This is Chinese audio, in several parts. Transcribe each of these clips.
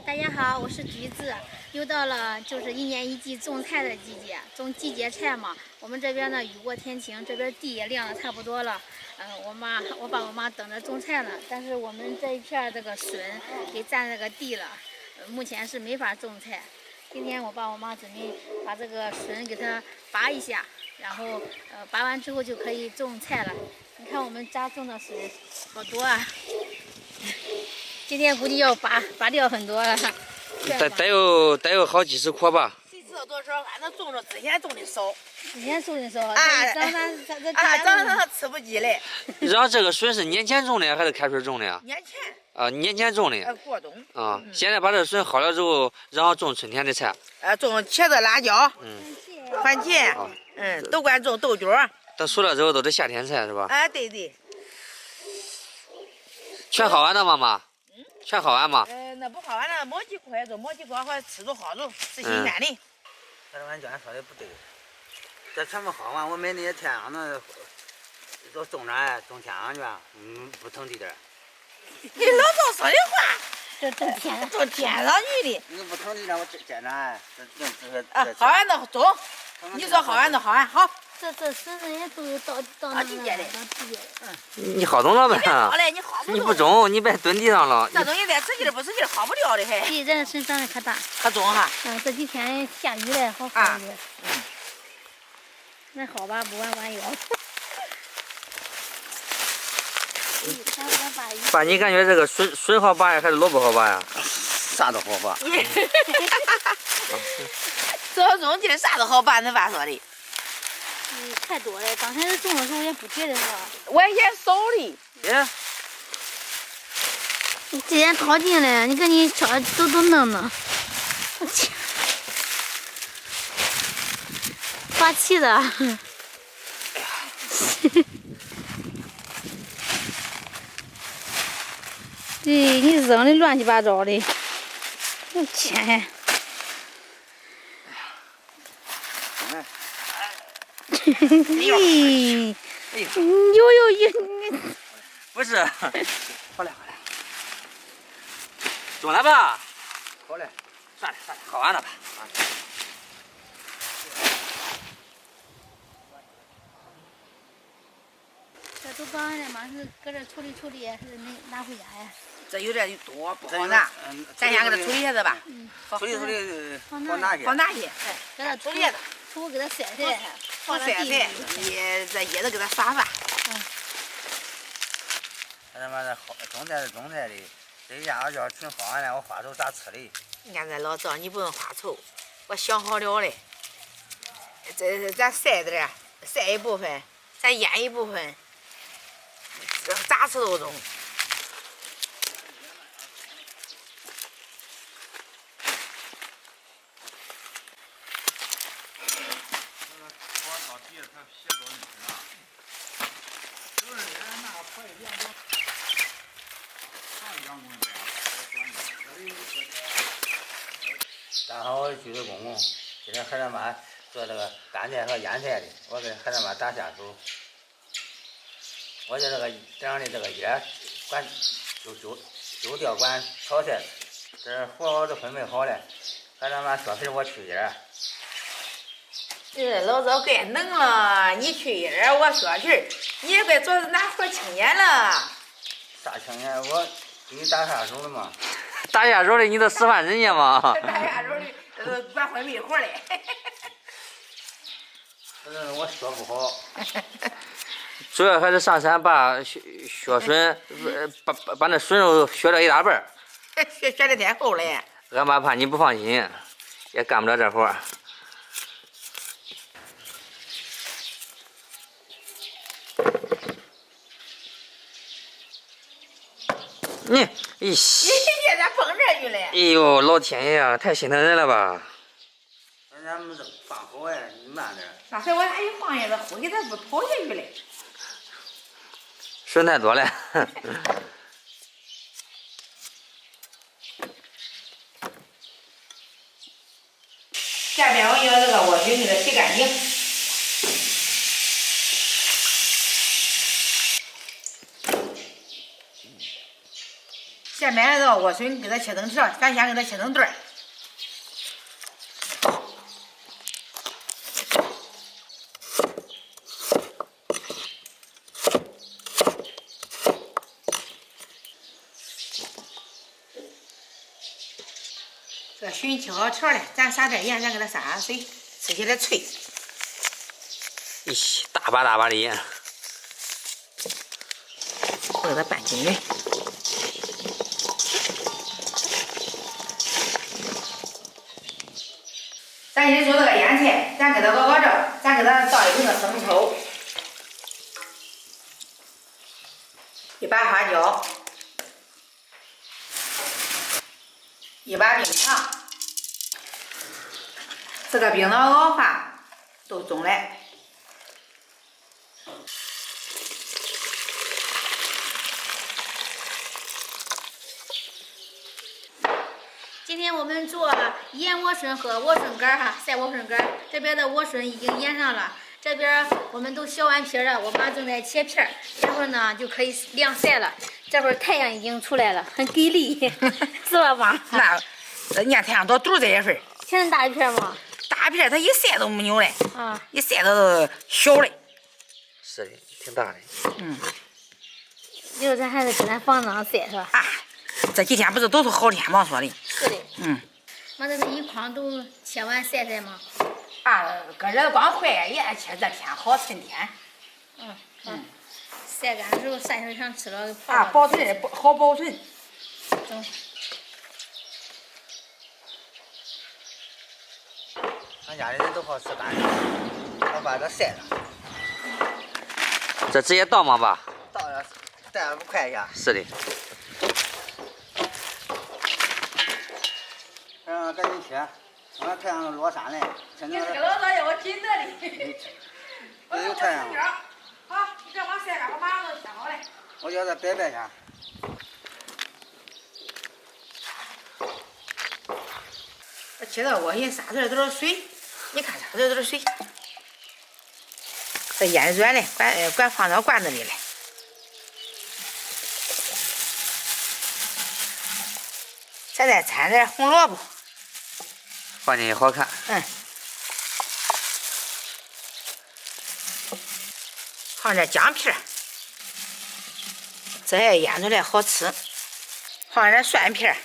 大家好，我是橘子。又到了就是一年一季种菜的季节，种季节菜嘛。我们这边呢雨过天晴，这边地也晾得差不多了。我爸我妈等着种菜呢，但是我们这一片这个笋给占这个地了，目前是没法种菜。今天我爸我妈准备把这个笋给它拔一下，然后拔完之后就可以种菜了。你看我们家种的笋好多啊！今天估计要拔掉很多了。得有好几十棵吧。谁知道多少？俺那种着之前种的少，之前种的少，长得吃不起来。然后这个笋是年前种的还是开春种的呀？年前。年前种的。过冬。现在把这笋好了之后，然后种春天的菜。种茄子、辣椒。番茄。都管种豆角。等熟了之后都是夏天菜是吧？对。全好完了妈妈。全好完吗？那不好完了，毛几块着，毛几块还吃着好着，是新鲜的。这俺讲说的不对，这全部好完，我买那些天上的都种着，种天上去，不成地点。你老早说的话，这种天上去的。你不成地点，我检查。好完的种，你说好完的好完好。这笋人家都有到那地界的。你好种了呗？你好不动。你不种，你别蹲地上了。这东西再使劲不使劲好不了的还。对，这笋长得可大，可重哈。这几天下雨了，好一点。那好吧，不弯腰。爸，你感觉这个笋好拔呀，还是萝卜好拔呀？啥都好拔。这种地啥都好拔，恁爸说的。太多了，刚开始种的时候也不觉得是吧？我也少的。你既然淘尽了，你赶紧挑都弄弄。我去，发气的。对你扔的乱七八糟的，我天！咦，不是，好嘞，种了吧？好嘞，算了，好完了吧？这都拔完了嘛，是搁这处理，还是拿回家呀？这有点多，不好拿，咱先给它处理一下子吧。处理，好拿些。好拿些，给它处理。土给它晒晒，放在地里。这叶子给它撒撒。他妈的种菜是种菜的，这家要纯好完了，我花愁咋吃的？你看这老赵，你不用发愁，我想好了嘞。这咱晒点，晒一部分，咱腌一部分，咋吃都中。正好我居委公公今天和他妈做这个干菜和腌菜的，我给和他妈打下手。我就这样的这个叶管就调管炒菜，这和好都分配好了，和他妈削皮我去叶。老赵该能了，你去叶我削皮，你也别做拿活青年了。啥青年？我给你打下手了嘛。打下手的你都使唤人家吗？打下手的，这都管分配活嘞。我削不好。主要还是上山把削笋，把那笋肉削了一大半。削的太厚了。俺妈怕你不放心，也干不了这活。咦，你咋蹦这去了？哎呦，老天爷呀，太心疼人了吧！人家没放好哎，你慢点。那时候我还一放下子，呼给他不跑下去嘞。笋太多了。下边我要这个莴苣给它洗干净。先买了莴笋，给它切成条，咱先给它切成段儿。这笋切好条了，咱撒点盐，咱给它撒上水，吃起来脆。咦，大把大把的盐。给它拌均匀。咱先做这个腌菜，咱给它熬着，咱给它倒一瓶的生抽，一把花椒，一把冰糖，这个冰糖熬法都中来。今天我们做腌莴笋和莴笋干哈，晒莴笋干。这边的莴笋已经腌上了，这边我们都削完皮了，我妈正在切片儿，这会儿呢就可以晾晒了。这会儿太阳已经出来了，很给力，是吧妈？那人家太阳多肚这一份，切大一片吗？大片它一晒都没有嘞，啊，一晒它都小嘞。是的，挺大的。嗯。以后咱还得给咱放上晒是吧？啊，这几天不是都是好天吗？说的。是的。嗯。妈，这是一筐都切完晒晒吗？啊，搁这光快呀，也切这天好春天。嗯。晒干之后晒成像吃了泡。啊，保存好保存。走。俺家里人都好吃干的，我把这晒了。这直接倒吗，爸？倒了，带了不快一下。是的。赶紧切，俺太阳落山嘞。现在这个老早要我紧着的。有太阳。好，你这往晒干，我马上都切好了。我叫它摆下。这切到锅里撒出来多少水？你看撒出来多少水？这腌软了，管放到罐子里来。咱再掺点红萝卜。放进去好看。嗯。放点姜片，这样腌出来好吃。放点蒜片，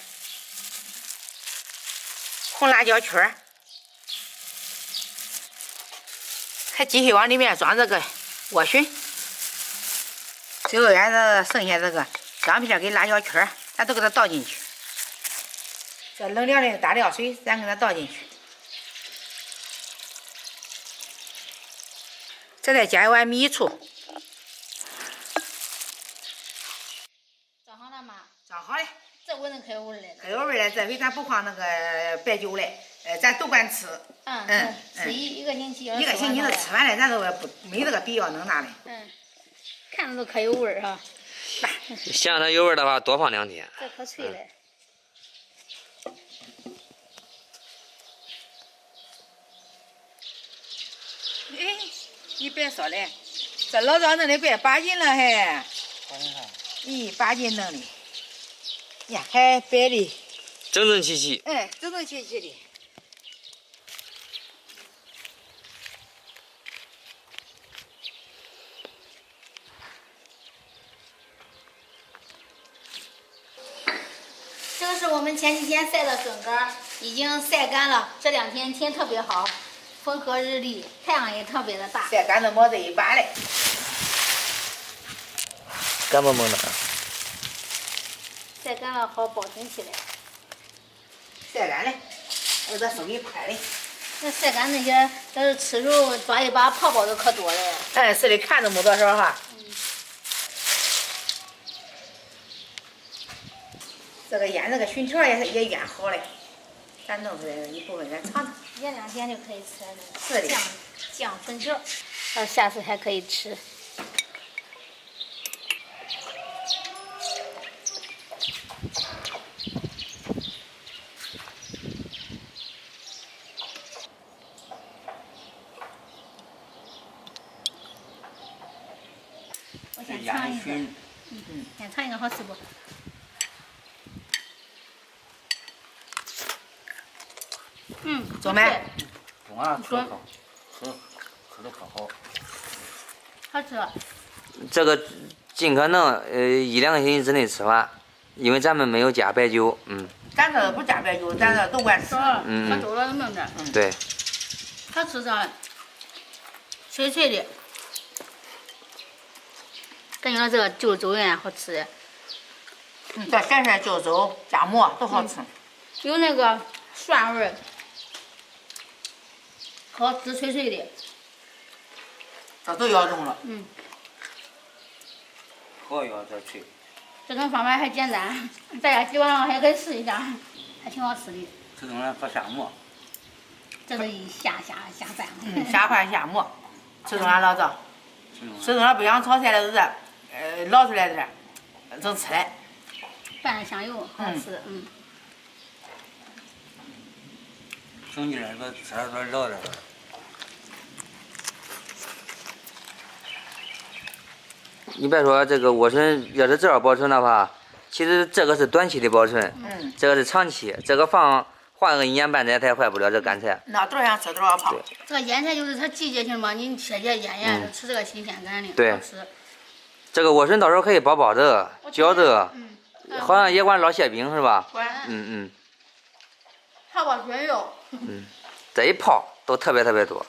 红辣椒圈，还继续往里面装这个莴笋。最后俺这剩下这个姜片跟辣椒圈，咱都给它倒进去。这冷凉的大料水，咱给它倒进去。再加一碗米醋。装好了吗？装好了。这闻着可有味儿了。可有味儿了，这回咱不放那个白酒了，咱都管吃。吃一个星期。一个星期都吃完了，咱都没这个必要弄那的。看着都可有味儿哈。想让它有味儿的话，多放2天。这可脆了。哎，你别说嘞，这老早弄的怪把劲了还。咦，把劲弄的，呀还摆的整整齐齐。整整齐齐的。这个是我们前几天晒的笋干，已经晒干了。这2天天特别好，风和日丽，太阳也特别的大。晒干都没这一把嘞。干蒙蒙的。晒干了好保存起来。晒干嘞，我这手给快嘞。那晒干那些，这是吃时候抓一把泡泡都可多了。是的，看都没多少哈。这个腌这个笋条也腌好了，咱弄出来一部分咱尝尝。腌2天就可以吃了。是的。酱笋条，到下次还可以吃。我先尝一个。先尝一个好吃不？中没？中啊，吃的可，吃的可好。好吃。这个尽可能1-2个星期之内吃完，因为咱们没有加白酒，咱这不加白酒，咱这都管吃。喝粥了弄点。对。它吃上脆脆的，感觉这个就是粥圆好吃的。这咸咸就粥加馍都好吃。有那个蒜味儿，好吃脆脆的。这都要中了。好要这脆。这种方法还简单，大家喜欢了还可以试一下，还挺好吃的。这种人喝下馍。这是下饭。下饭下馍，吃中俺老早，吃中了不想炒菜的日子，捞出来点儿，整吃来。拌香油好吃，兄弟们都吃了都聊着。你别说这个莴笋，要是这样保存的话，其实这个是短期的保存，这个是长期，这个换个1年半载它也坏不了这干菜。那多少想吃多少泡。这个腌菜就是它季节性嘛，你切腌腌，吃这个新鲜感的，对好吃。这个莴笋到时候可以包包子、饺子，好像也管烙馅饼是吧？管。泡泡卷肉。这一泡都特别多。